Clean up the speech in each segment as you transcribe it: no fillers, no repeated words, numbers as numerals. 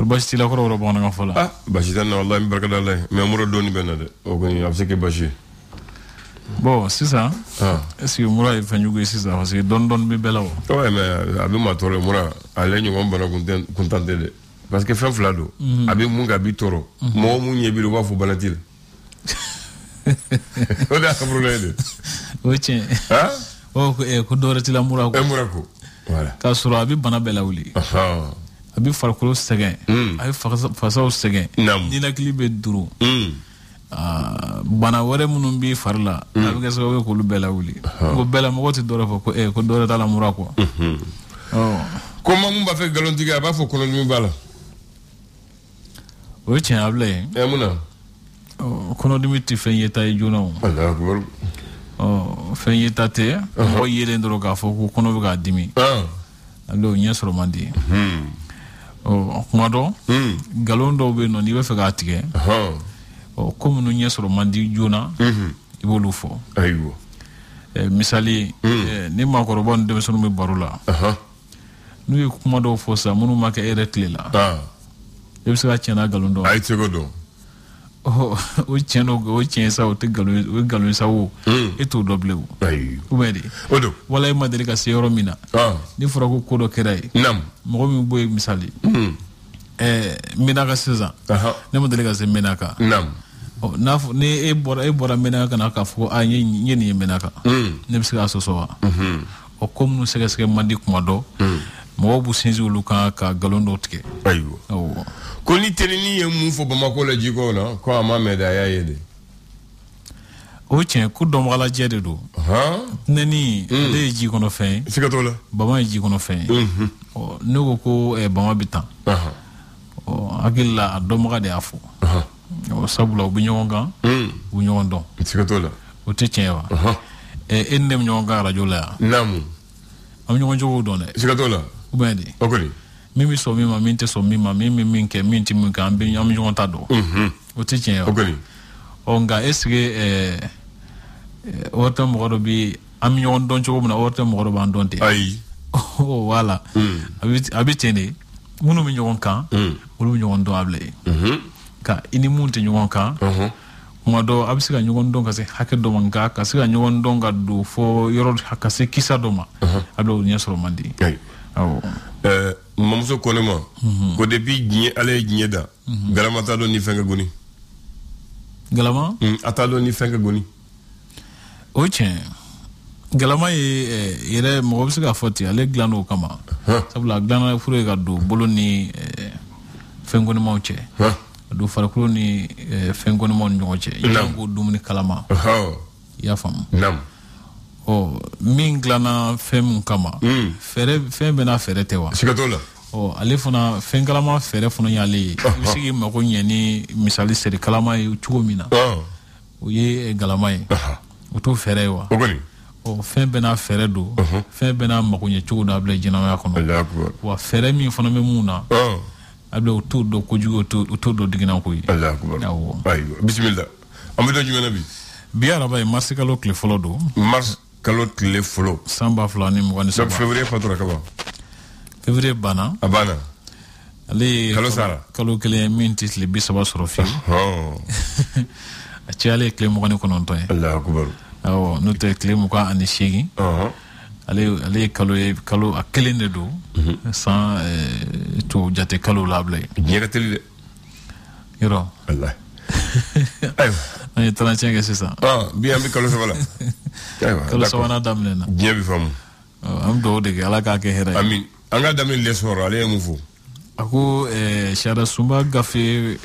basi la koro bana nga fola ah basi tan wallahi barakadallah mais muro doni benade o ko ni afseke basi bon c'est ça est-ce que mura fa nyugo c'est ça parce que don bi belawo ouais mais abi ma toro mura ale nyu ngom bana contente de parce que fem flado abi munga bi toro mo mu nyebi ro wafu banatil o da ka problème o tien o ko dorati la mura ko voilà ka sura abi bana belawli abi farkolo segen abi fasaw segen ni la klibe duru bana wore munum bi farla abi ga so ko lu belawli ko bela mo woti dora ko ko dora ta la mura ko comment on va faire galontiga ba fo kono mi bala o tien able muna kono dimiti fenyeta e juna Allah akbar fenyeta te o yele ndoro ga fo ko kono ga dimi alo nyesro mandi kuma do galon do be no ni be fe ga tige comme no nyesro mandi juna ibolu fo aywo misali ni ma ko robon de sunu mi barula nu kuma do fo sa munu ma ka eretle la e se ga chena galon do ay tego do o chien sa o te galon sa o e to double o ay o bedi odo wala e madeli ka se yoro mina ni fura ko kodo kerai nam mo mi boy misali mina ka seza ne madeli ka se mina ka nam na ne e bora mina ka na ka fo a nyi ni mina ka ne bi se ka so wa o comme nous se mandi kuma do mo bu sinzi uluka ka galon do tike aywo ko ni tenini ye mu fo Bamako la jiko na ko ama medaya yede o tien ku dom wala jede do nani le jiko no fe sikato la bama jiko no fe o nego ko e bama bitan o agilla dom ga de afu o sabula bu nyonga bu nyondo sikato la o te tien wa e endem nyonga radio la namu am nyongo do ne sikato la o bendi okoli mimi so mima minte so mima mimi minke minti minka ambi am jonta do o te tien okoli onga esge orta mo bi am yon don chogo na orta mo ban donte ay oh wala abi tene munu mi nyon kan munu nyon do able ka ini munte nyon kan mo do abisiga nyon don ka se hakke do manga ka se nyon don ga do fo yoro hakka se kisa do ma able ni soro mandi ay mamuso konema ko depuis gnie ale gnie da galama ta do ni fenga goni galama atalo ni fenga goni oche galama ire mo bisiga foti ale glano kama sabla glano fure ga do boloni fengoni mawche do farakro ni fengoni mon nyoche yango dumni kalama ya fam nam o min glana fem kama fere fem bena fere tewa sikatola o ale fana fen kalama fere fana yale bisigi mako nyani misali seri kalama yu chugo mina o ye galama ye o to fere wa o fem bena fere do fem bena mako nye chugo da ble jina ya kono wa fere min fana me muna able o to do ko jugo to do digina ko yi Allah akbar ayo bismillah amido jumena bi biara bay marsikalo kle folo do mars kalot le folo samba flani mo wani donc février fatura kaba février bana abana ali kalo sara kalo kele mintis le bisaba sorofi a tiale kle mo wani konon to Allah akbar awo no te kle mo ka ani shegi ale kalo akelende do sans to jate kalo lable nyegateli de yoro Allah ayo ay 35 c'est ça bien bi kalo sabala aywa kalo sabana damle na bien bi fam am do de ala ka ke hera amin anga damle lesor ale mu fu ako shara sumba gafe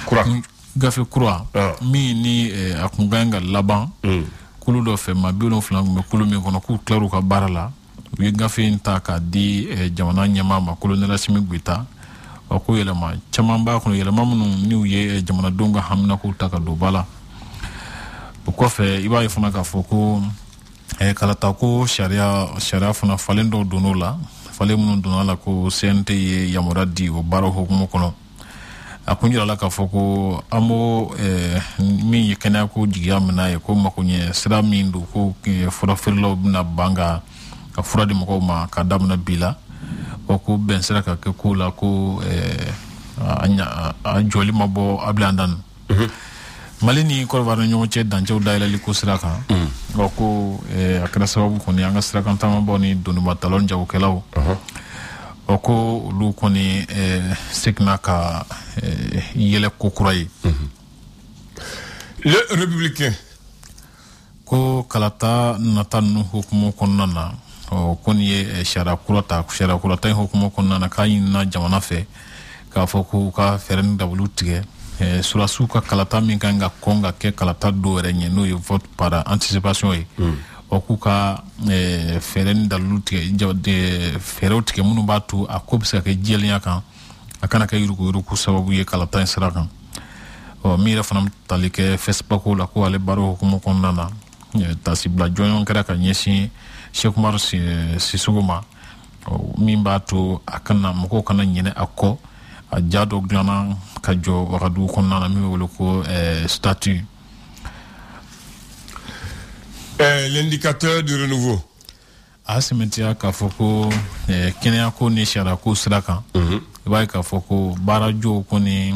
kura mi ni akunganga laban kulu do fe ma biolo flangu me kulu mi kono ku klaru ka barala wi gafe nta ka di jamana nyama ma kulu nela simi gwita ko yelema chama ba ko yelema mun ni ye jamana donga hamna ko taka do bala ko fe iba ifuna ka foko kala ta ko sharia funa falendo donola fale mun donola ko sente ye yamoradi o baro hukumu kono akunjira la ka foko amo mi yekena ko jigiyamna ye ko makunye sira mindu ko fura firlo na banga ka fura di mako ma ka damna bila o ko ben sera ka ke ko la ko a joli mabo ablandan Mali ni Côte ñoo ci dancew daylali ko sira kan o ko akra sababu ko ni anga sira kan tama boni dunu batalon jaw kelaw o ko lu ko ni sikna ka yele ko kuray le républicain ko kalata natanu hukumu konnana o kon ye shara kurata hukumu konnana kayina jamana fe ka foko ka feren dabulutige surasu ka kalata min kan ga konga ke kalata do renye no vote par anticipation e o ku ka feren dabulutige de ferotige munu batu akobsa ke jeliya kan akana ka yuruku sababu ye kalata sirakan o mira fanam talike Facebook la ko ale baro hukumu konnana tasibla jonyon kera ka nyesi Sheikh Umar Sisuguma min batu akana mko kana nyene akko a jado glana ka jo wakadu konnana mi wolo ko statut l'indicateur du renouveau asimentia ka foko kenya ko ni shara ko sraka ba ka foko barajo ko ni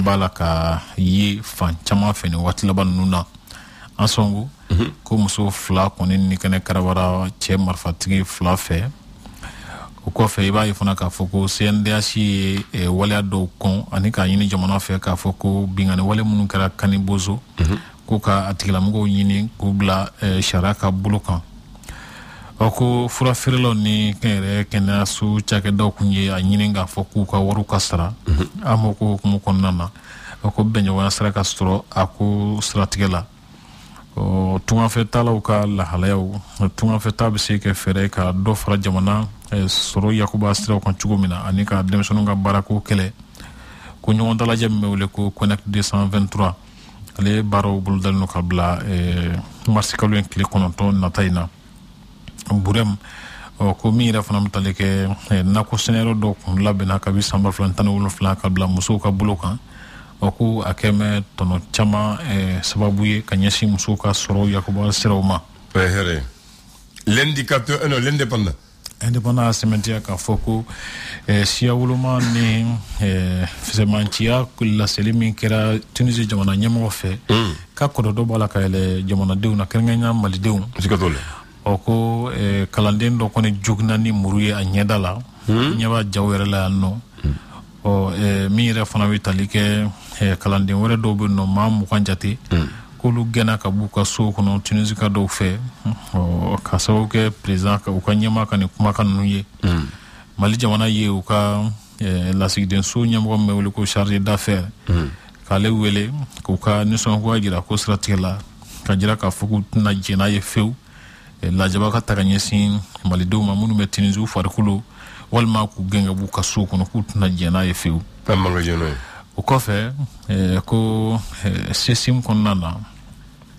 balaka yi fan chama feni watlaban nuna ansongo ko muso fla ko ni kene karabara che marfatigi fla fe ko fe ba ifuna ka foko CNDH wala do kon ani ka yini jamana fe ka foko bingane wala munu kara kanibozo ko ka atigila mugo yini ko bla sharaka bulukan ko fura firlo ni kere kena su chake do kunye a yini nga foko ka waru kasra amoko ko konnana ko benyo wana sara ka stro ako strategela o tunga fetala uka la halayo tunga fetabe se ke fere ka do fara jamana soro yakuba astra ko chugumina anika demsonu nga barako kele ko nyon dala jamme wole ko connect 223 ale baro bul dal no kabla marsikalu en kle kononto natayna burem ko mira fanam taleke na ko senero do ko labena ka bi samba flantana wol flan kabla muso ka bulokan oku akeme tono chama sababu ye kanyasi musuka soro yakuba siroma here l'indicateur non l'indépendant indépendant sementia ka foko sia wuluma ni fisemantia kula selimi kera Tunisie jamana nyamo fe ka kodo do bala ka ele jamana dew na kernganya mali dew sikatole oko kalanden do kone jugna ni muruye anyedala nyaba jawere la no o mi refana witalike kalanden wore do be no mamu kanjati kulu gena ka buka so kono Tunisie ka do fe o ka so ke président ka ukanyama kan kuma kan nuye mali jamana ye uka la sigden so nyamo me wole ko chargé d'affaires ka le wele ko ka ni son ko ajira ko stratela ka jira ka fuku na jena ye few la jabaka takanyesin mali do mamunu me Tunisie farkulo walma ku genga bu kaso kono ku na jena ye few tamanga jeno o kofe ko sesim konnana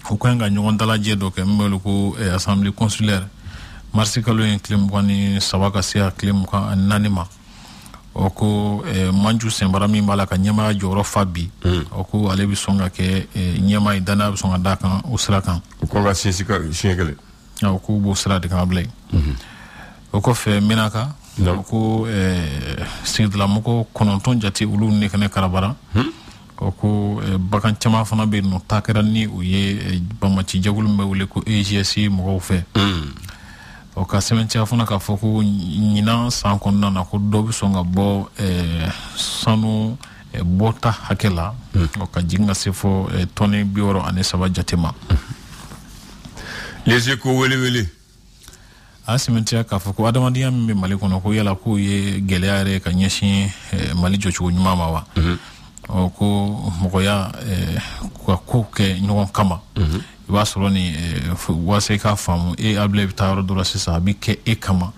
ko kanga nyon dala jedo ke mbelu ko assemblée consulaire marsikalo en clem wani sabaka sia clem ko ananima o ko manju sembarami malaka nyama joro fabi o ko alebi songa ke nyama idana songa daka usrakan ko ga sisika shingele o ko bo sra de kable o ko fe minaka ko sidla moko kononton jati ulu ne kane karabara ko bakan chama fana be no takera ni o ye bamachi jagul mewle ko AGC mo fe o ka sementia fana ka foko nyina san konna na ko dobi songa bo sanu bota hakela o ka jinga sefo toni bioro ane saba jatima les échos wele asimentia ka foko adamadiya mbe mali kono ko yala ko ye geleare ka nyeshi mali jochu nyuma mawa o ko mogoya ko ke nyon kama iba soro ni wase ka famu able bitaro do rasisa bi ke kama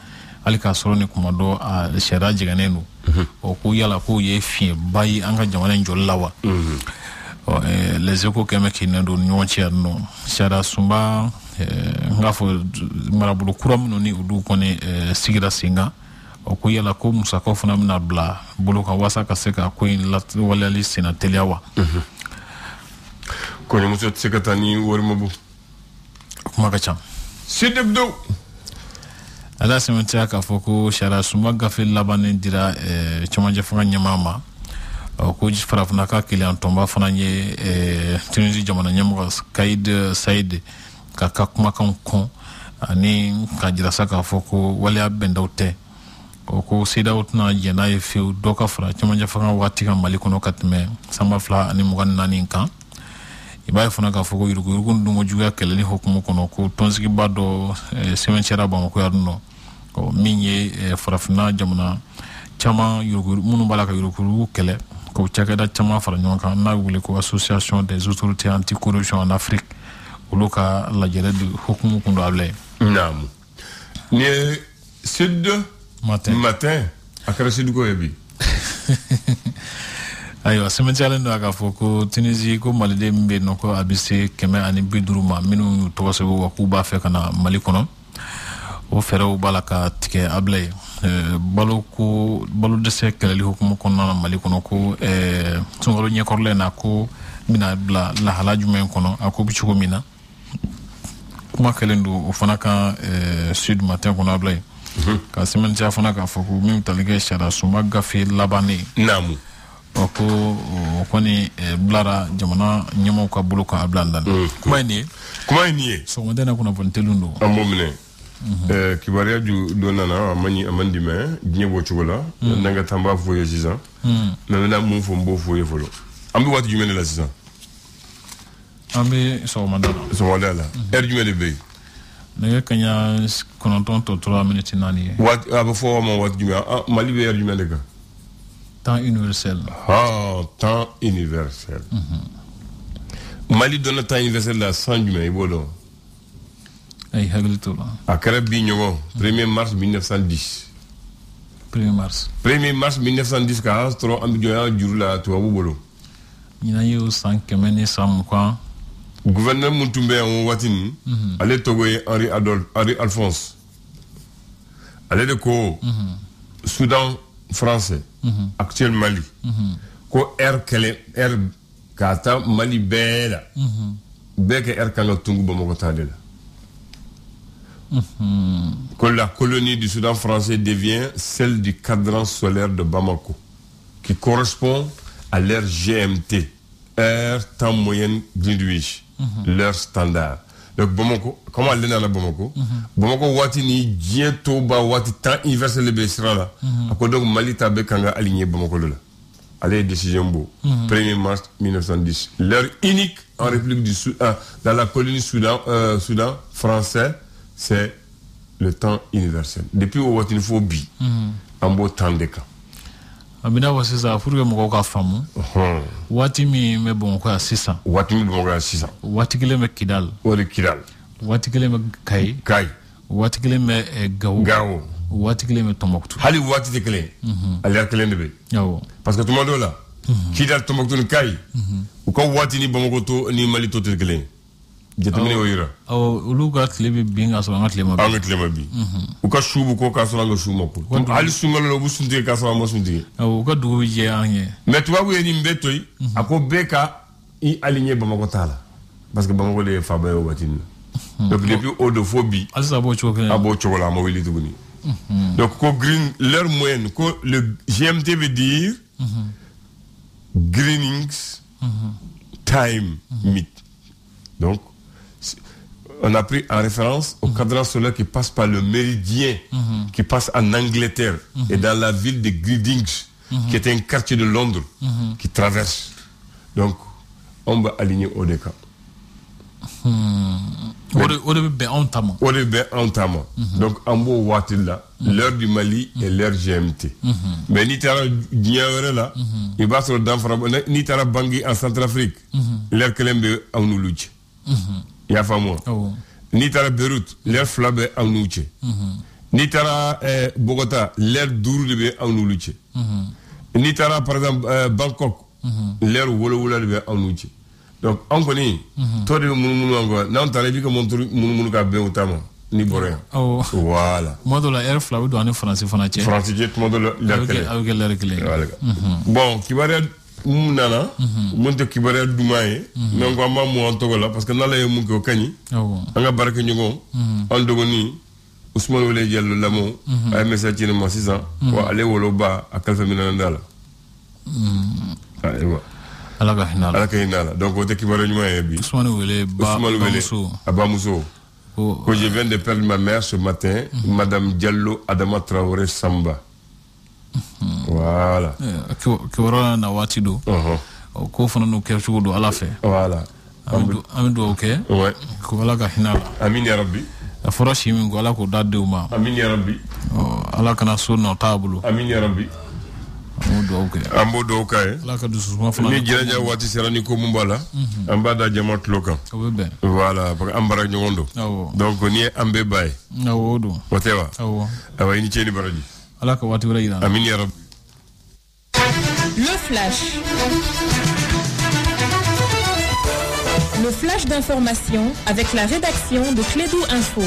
alika soro ni kuma do a shera jiganenu o ko yala ko ye fi bayi anga jamana njollawa les échos keme kinendo nyonchi no shara sumba ngafo marabulu kuram no ni udu kone sigira singa o ko yala ko musako funa na bla bulu ka wasa ka seka ko in lat wala li sina teliawa ko ni muso sekatani wormabu kuma ka cham sidebdo ala sementia ka foko shara suma gafe labane dira chamaje fanga nyamama ko farafna ka kilian tomba fana nye Tunisie jamana nyamga Kaid Said ka kuma kan kon ani ka jira saka foko wala bendaute ko sida utna jena yefu doka fara chamaje fanga wati kan mali kono katme samba fla ani mugan nani kan ibaye fana ka foko yurugu ndungo juga keleni hokumu kono ko tonsiki bado sementia ba ko yarno ko minye farafna jamana chama yurugu munu balaka yurugu kele ko cakada chama fara nyonka na wuli ko association des autorités anti-corruption en Afrique uluka la jere de hukumu kundo able naam ni sud matin akara sud ko yebi ayo sementia ndo aka foko Tunisie ko malide mbe noko abise keme ani biduruma minu to so wa kuba fe kana mali kono o fero balaka tike able balo de se kelali hukumu kono na mali kono ko sungalo nyekorle na ko mina bla la halaju men kono ako bichugo mina kuma kelendo o fana ka sud matin kono able ka sementia fana ka foko mi talige shara suma gafe labane namu ko ni blara jamana nyamo ka buluka ablandan kuma ni so modena kuna vontelundo amomne kibaria ju donana amandi me nyebo chugola nanga tamba foye 6 ans na mu fo mbo foye folo ambi wati jumene la 6 ans ambi so mandala jumene be nanga kanya kononton to 3 minutes nani wat aba fo mo wat jumene mali be jumene ka temps universel temps universel Mali donne temps universel la 100 jumene ibolo ay haglito la akara bi ñogo 1er mars 1910 1er mars 1910 ka astro am joya jurula to bolo ñina yo 5 kemeni sam quoi gouverneur Muntumbe on watini ale togo Henri Alphonse ale de ko Soudan français actuel Mali ko air kata Mali bela beke air kanga tungu Bamako tadela que la colonie du Soudan français devient celle du cadran solaire de Bamako, qui correspond à l'heure GMT, heure temps moyenne Greenwich, l'heure standard. Donc Bamako, comment aller dans la Bamako? Bamako wati ni bientôt ba wati temps universel le besra là. Ako donc Mali tabe kanga aligné Bamako là. Allez décision beau. 1er mars 1910. L'heure unique en République du Soudan, dans la colonie Soudan français. C'est le temps universel. Depuis au Watinfobi, en beau temps de cas. Abina wa sisa furga mo ka famu. Wati mi me bon ko 600. Wati mi bon ko 600. Wati kile me Kidal. Ori Kidal. Wati kile me Kai. Wati kile me Gao. Wati kile me Tombouctou. Hali wati te kile. Ali kile ndebe. Yawo. Parce que tout le monde là. Kidal Tombouctou ni Kai. Ou ko wati ni Bamako to ni Mali to te kile. Jetamine oyira uluga tlebe binga so ngat lema bi uka shubu ko ka so nga shuma ko ali sungalo lo busunde ka so mo sunde uka dugu je anye mais tu wabu ni mbetoy ako beka I aligné Bamako tala parce que Bamako de fa bayo watin donc depuis odophobie alsa bo chokola mo wili tuguni donc ko green l'heure moyenne ko le GMT veut dire greenings time meet donc on a pris en référence au cadran solaire qui passe par le méridien, qui passe en Angleterre et dans la ville de Greenwich, qui est un quartier de Londres, qui traverse. Donc, on va aligner au déca. Donc, en beau Watilla, l'heure du Mali et l'heure GMT. Mais ni tara Diawere là, il va sur le Danfra, ni tara Bangui en Centrafrique, l'heure Kelembe en Oulouch. Ya famo ni tara Beirut l'air flabe en nouche ni tara Bogota l'air dur de be en nouche ni tara par exemple Bangkok l'air wolo de be en nouche donc on connaît to de munu ngo na on tara bi ko munu ka be utama ni boré voilà modula air flabe do en français jet modula l'air clé bon qui va nana monte kibare dumaye nango amma mo antogola parce que nala yemu ko kani anga barke nyugo andogo ni Ousmane Wele Diallo Lamo ay message ci mo 6 ans wa ale wolo ba akal fa minana dala aywa ala ka hinala donc o te kibaro ñuma e bi Ousmane Wele Abamuso que je viens de perdre ma mère ce matin madame Diallo Adama Traoré Samba voilà ki wara na wati do ko fana no ke chugo do ala fe voilà amidu okay ouais ko ala ka hinala amin ya rabbi afora shimi ko ala ko dadde uma amin ya rabbi ala kana so no tabulu amin ya rabbi ambodo okay ala ka dusu ma fana ni jiraja wati serani ko mumbala ambada jamat lokan voilà parce ambara nyondo donc ni ambe bay awodo watewa awa ni cheni baraji ala ka wati wala ina amin ya rabbi. Le flash. Le flash d'information avec la rédaction de Clédou Info.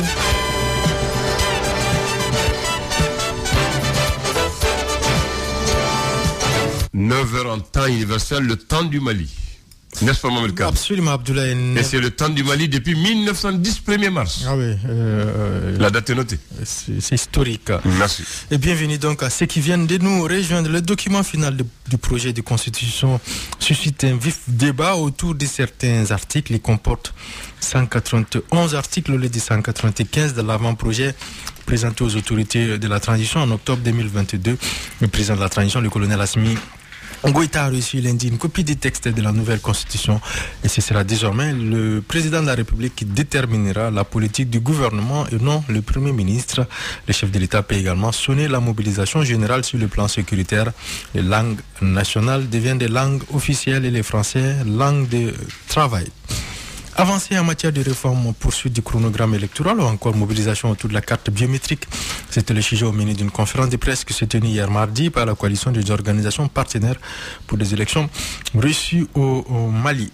9h en temps universel, le temps du Mali. N'est-ce pas, Mamelka? Absolument, Abdoulaye. Et c'est le temps du Mali depuis 1910, 1er mars. Ah oui. La date est notée. C'est historique. Merci. Et bienvenue donc à ceux qui viennent de nous rejoindre. Le document final du projet de constitution suscite un vif débat autour de certains articles. Il comporte 191 articles au lieu de 195 de l'avant-projet présenté aux autorités de la transition en octobre 2022. Le président de la transition, le colonel Assimi Goïta, a reçu lundi une copie du texte de la nouvelle constitution et ce sera désormais le président de la République qui déterminera la politique du gouvernement et non le Premier ministre. Le chef de l'État peut également sonner la mobilisation générale sur le plan sécuritaire. Les langues nationales deviennent des langues officielles et les français langue de travail. Avancer en matière de réforme, poursuite du chronogramme électoral ou encore mobilisation autour de la carte biométrique. C'était le sujet au menu d'une conférence de presse qui s'est tenue hier mardi par la coalition des organisations partenaires pour des élections reçues au Mali.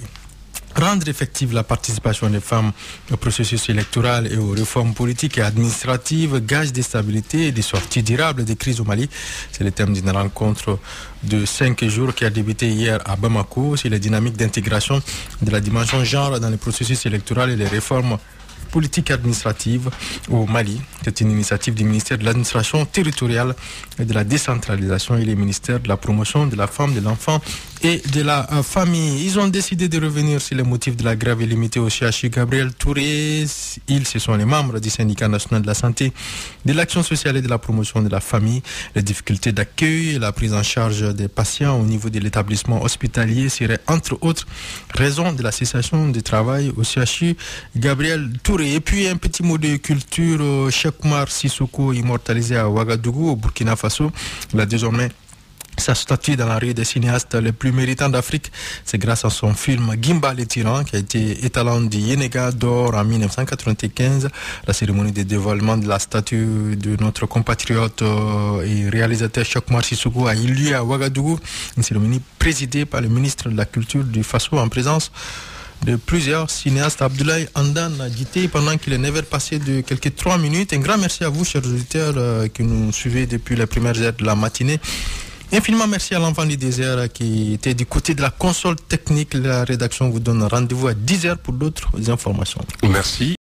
Rendre effective la participation des femmes au processus électoral et aux réformes politiques et administratives, gage de stabilité et de sortie durable des crises au Mali. C'est le thème d'une rencontre de 5 jours qui a débuté hier à Bamako sur les dynamiques d'intégration de la dimension genre dans le processus électoral et les réformes politique administrative au Mali. C'est une initiative du ministère de l'administration territoriale et de la décentralisation et le ministère de la promotion de la femme, de l'enfant et de la famille. Ils ont décidé de revenir sur les motifs de la grève limitée au CHU Gabriel Touré. Ils, ce sont les membres du syndicat national de la santé, de l'action sociale et de la promotion de la famille. Les difficultés d'accueil et la prise en charge des patients au niveau de l'établissement hospitalier seraient entre autres raisons de la cessation du travail au CHU Gabriel Touré. Et puis un petit mot de culture, Cheikh Oumar Sissoko, immortalisé à Ouagadougou au Burkina Faso. Il a désormais sa statue dans la rue des cinéastes les plus méritants d'Afrique. C'est grâce à son film Gimba le tyran qui a été étalon du Yenega d'or en 1995. La cérémonie de dévoilement de la statue de notre compatriote et réalisateur Cheikh Oumar Sissoko a eu lieu à Ouagadougou. Une cérémonie présidée par le ministre de la Culture du Faso en présence de plusieurs cinéastes. Abdoulaye Andan a dit pendant qu'il est 9h passé de quelques 3 minutes. Un grand merci à vous, chers auditeurs, qui nous suivez depuis les premières heures de la matinée. Infiniment merci à l'enfant du désert qui était du côté de la console technique. La rédaction vous donne rendez-vous à 10h pour d'autres informations. Merci.